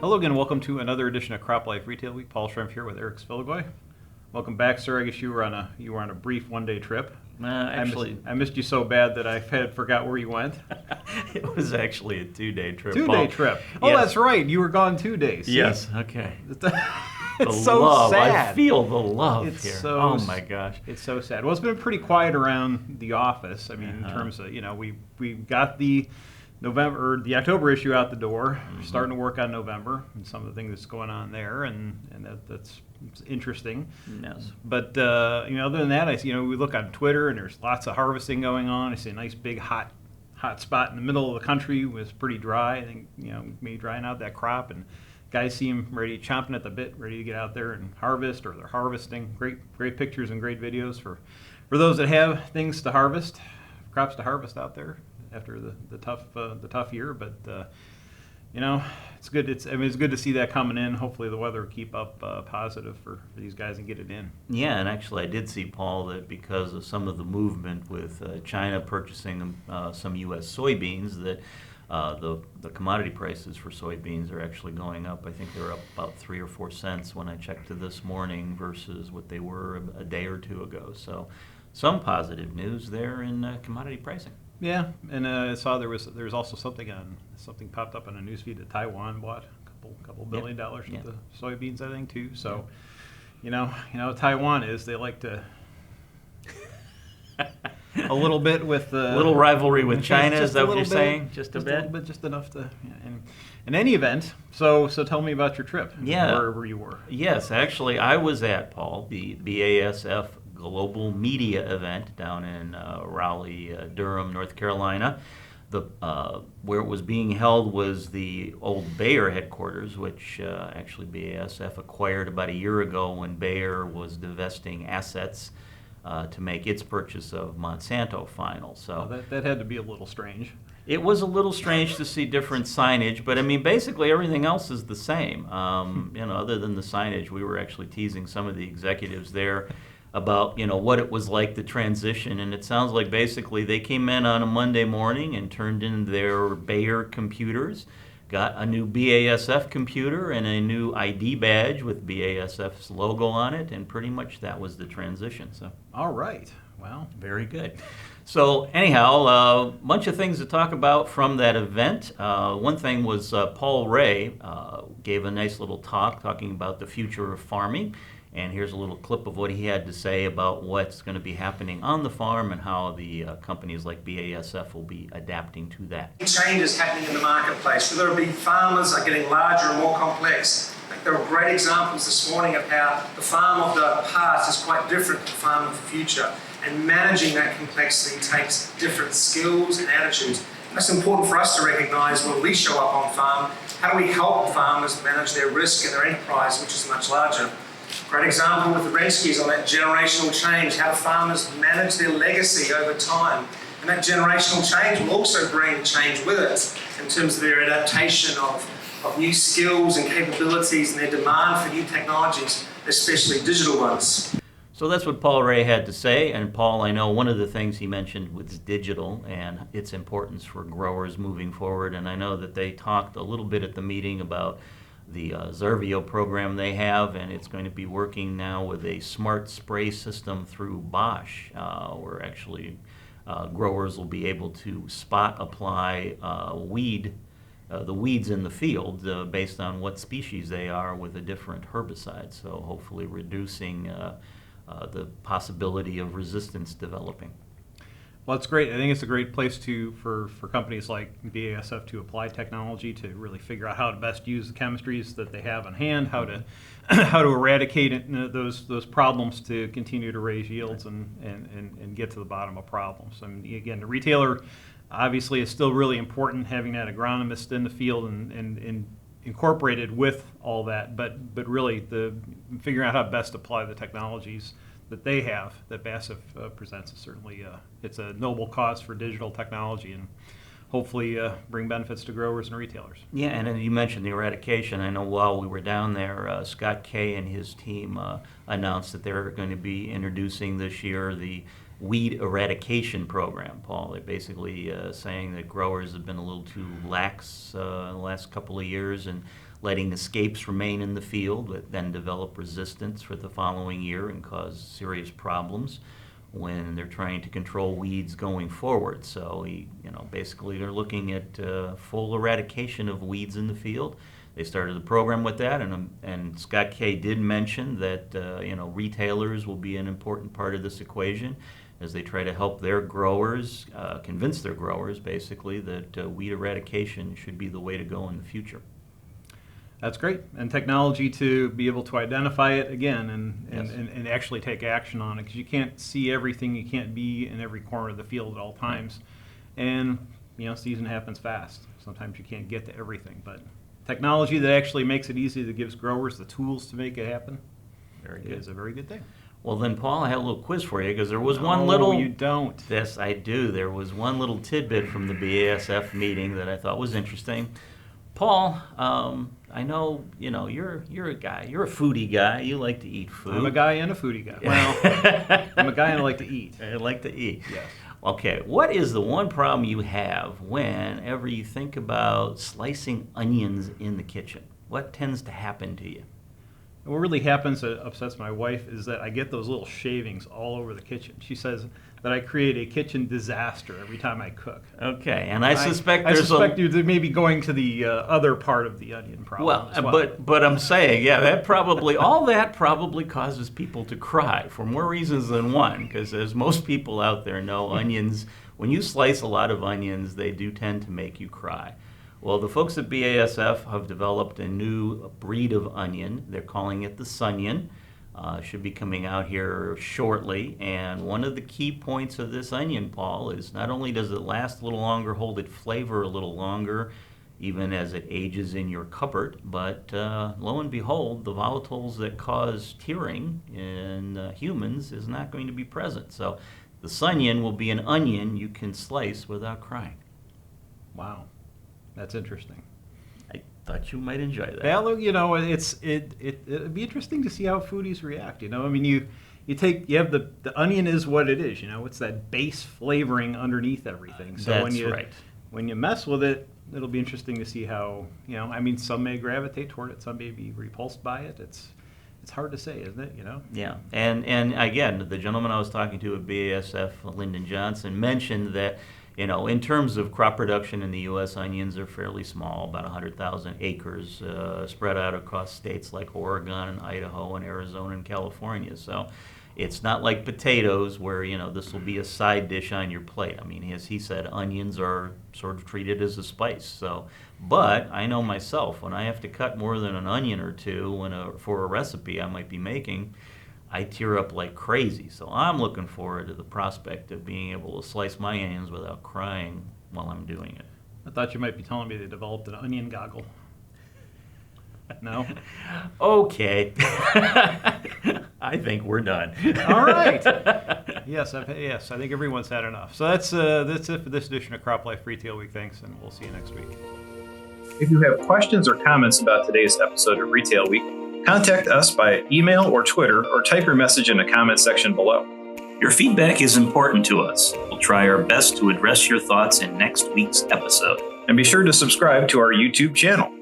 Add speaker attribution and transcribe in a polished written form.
Speaker 1: Hello again, welcome to another edition of CropLife Retail Week. Paul Schrimpf here with Sfiligoj. Welcome back, sir. I guess you were on a brief one-day trip.
Speaker 2: Actually,
Speaker 1: I missed you so bad that I forgot where you went.
Speaker 2: it was actually a 2-day trip.
Speaker 1: Two-day trip. Oh,
Speaker 2: yes.
Speaker 1: That's right. You were gone 2 days. See?
Speaker 2: Yes. Okay.
Speaker 1: It's so
Speaker 2: love.
Speaker 1: sad.
Speaker 2: I feel the love
Speaker 1: It's
Speaker 2: here.
Speaker 1: so
Speaker 2: Oh my gosh.
Speaker 1: It's so sad. Well, it's been pretty quiet around the office. I mean, in terms of we got the October issue out the door. We're starting to work on November and some of the things that's going on there, and that's interesting.
Speaker 2: Yes.
Speaker 1: But other than that, we look on Twitter and there's lots of harvesting going on. I see a nice big hot spot in the middle of the country was pretty dry. I think maybe drying out that crop, and guys seem ready, chomping at the bit, ready to get out there and harvest, or they're harvesting. Great pictures and great videos for those that have things to harvest, crops to harvest out there after the tough year. But it's good. It's good to see that coming in. Hopefully the weather will keep up positive for these guys and get it in.
Speaker 2: Yeah, and actually I did see, Paul, that because of some of the movement with China purchasing some U.S. soybeans, that the commodity prices for soybeans are actually going up. I think they're up about 3 or 4 cents when I checked this morning versus what they were a day or two ago. So some positive news there in commodity pricing.
Speaker 1: Yeah, and I saw there was also something popped up on a newsfeed that Taiwan bought a couple $1 billion worth of soybeans, I think, too. So, Taiwan they like to a little bit with
Speaker 2: a little rivalry with China. Is that what you're saying?
Speaker 1: Just a bit, just enough to. Yeah, in any event, so tell me about your trip.
Speaker 2: Yeah,
Speaker 1: wherever you were.
Speaker 2: Yes, actually, I was at, Paul, the BASF Global Media event down in Raleigh, Durham, North Carolina. Where it was being held was the old Bayer headquarters, which actually BASF acquired about a year ago when Bayer was divesting assets to make its purchase of Monsanto final. So
Speaker 1: that had to be a little strange.
Speaker 2: It was a little strange to see different signage, but I mean, basically everything else is the same. Other than the signage, we were actually teasing some of the executives there about what it was like, the transition, and it sounds like basically they came in on a Monday morning and turned in their Bayer computers, got a new BASF computer and a new ID badge with BASF's logo on it, and pretty much that was the transition. So
Speaker 1: all right, well,
Speaker 2: very good. So anyhow, a bunch of things to talk about from that event. One thing was Paul Ray gave a nice little talk talking about the future of farming. And here's a little clip of what he had to say about what's going to be happening on the farm and how the companies like BASF will be adapting to that.
Speaker 3: Changes happening in the marketplace, whether it be farmers are getting larger and more complex. There are great examples this morning of how the farm of the past is quite different to the farm of the future. And managing that complexity takes different skills and attitudes. That's important for us to recognise when we show up on farm. How do we help farmers manage their risk and their enterprise, which is much larger? Great example with the Renskis on that generational change, how farmers manage their legacy over time. And that generational change will also bring change with it in terms of their adaptation of new skills and capabilities and their demand for new technologies, especially digital ones.
Speaker 2: So that's what Paul Ray had to say. And Paul, I know one of the things he mentioned was digital and its importance for growers moving forward. And I know that they talked a little bit at the meeting about the Xervio program they have, and it's going to be working now with a smart spray system through Bosch, where actually growers will be able to spot apply the weeds in the field based on what species they are with a different herbicide, so hopefully reducing the possibility of resistance developing.
Speaker 1: Well, it's great. I think it's a great place for companies like BASF to apply technology to really figure out how to best use the chemistries that they have on hand, how to eradicate those problems to continue to raise yields and get to the bottom of problems. I mean, again, the retailer obviously is still really important, having that agronomist in the field and incorporated with all that, but really the figuring out how to best apply the technologies that they have, that BASF presents, is certainly it's a noble cause for digital technology, and hopefully bring benefits to growers and retailers.
Speaker 2: Yeah, and then you mentioned the eradication. I know while we were down there, Scott Kay and his team announced that they're going to be introducing this year the weed eradication program, Paul. They're basically saying that growers have been a little too lax in the last couple of years and letting escapes remain in the field, but then develop resistance for the following year and cause serious problems when they're trying to control weeds going forward. So, basically they're looking at full eradication of weeds in the field. They started the program with that, and Scott Kay did mention that retailers will be an important part of this equation as they try to help their growers, convince their growers basically that weed eradication should be the way to go in the future.
Speaker 1: That's great. And technology to be able to identify it again
Speaker 2: Yes.
Speaker 1: and actually take action on it, because you can't see everything, you can't be in every corner of the field at all times. And, season happens fast. Sometimes you can't get to everything, but technology that actually makes it easy, that gives growers the tools to make it happen,
Speaker 2: Very good.
Speaker 1: is a very good thing.
Speaker 2: Well then, Paul, I have a little quiz for you, because there was
Speaker 1: No,
Speaker 2: one little...
Speaker 1: you don't.
Speaker 2: Yes, I do. There was one little tidbit from the BASF meeting that I thought was interesting. Paul, I know, you're a guy. You're a foodie guy. You like to eat food.
Speaker 1: I'm a guy and a foodie guy. Well, I'm a guy and I like to eat.
Speaker 2: I like to eat.
Speaker 1: Yes.
Speaker 2: Okay, what is the one problem you have whenever you think about slicing onions in the kitchen? What tends to happen to you?
Speaker 1: And what really happens that upsets my wife is that I get those little shavings all over the kitchen. She says that I create a kitchen disaster every time I cook.
Speaker 2: Okay, and I suspect
Speaker 1: I
Speaker 2: there's
Speaker 1: suspect you may be going to the other part of the onion problem as well.
Speaker 2: but I'm saying, yeah, all that probably causes people to cry for more reasons than one, because as most people out there know, onions, when you slice a lot of onions, they do tend to make you cry. Well, the folks at BASF have developed a new breed of onion. They're calling it the Sunion. Should be coming out here shortly. And one of the key points of this onion, Paul, is not only does it last a little longer, hold its flavor a little longer, even as it ages in your cupboard, but lo and behold, the volatiles that cause tearing in humans is not going to be present. So the Sunion will be an onion you can slice without crying.
Speaker 1: Wow, that's interesting.
Speaker 2: I thought you might enjoy that.
Speaker 1: Well, it'd be interesting to see how foodies react. I mean, you have the onion is what it is. It's that base flavoring underneath everything. So
Speaker 2: That's right.
Speaker 1: When you mess with it, it'll be interesting to see how I mean, some may gravitate toward it, some may be repulsed by it. It's hard to say, isn't it?
Speaker 2: Yeah, and again, the gentleman I was talking to at BASF, Lyndon Johnson, mentioned that in terms of crop production in the U.S., onions are fairly small, about 100,000 acres spread out across states like Oregon and Idaho and Arizona and California. So it's not like potatoes where, this will be a side dish on your plate. I mean, as he said, onions are sort of treated as a spice. So, but I know myself, when I have to cut more than an onion or two for a recipe I might be making, I tear up like crazy. So I'm looking forward to the prospect of being able to slice my onions without crying while I'm doing it.
Speaker 1: I thought you might be telling me they developed an onion goggle. No?
Speaker 2: Okay. I think we're done.
Speaker 1: All right. Yes, I think everyone's had enough. So that's it for this edition of CropLife Retail Week. Thanks, and we'll see you next week. If you have questions or comments about today's episode of Retail Week, contact us by email or Twitter, or type your message in the comment section below.
Speaker 2: Your feedback is important to us. We'll try our best to address your thoughts in next week's episode.
Speaker 1: And be sure to subscribe to our YouTube channel.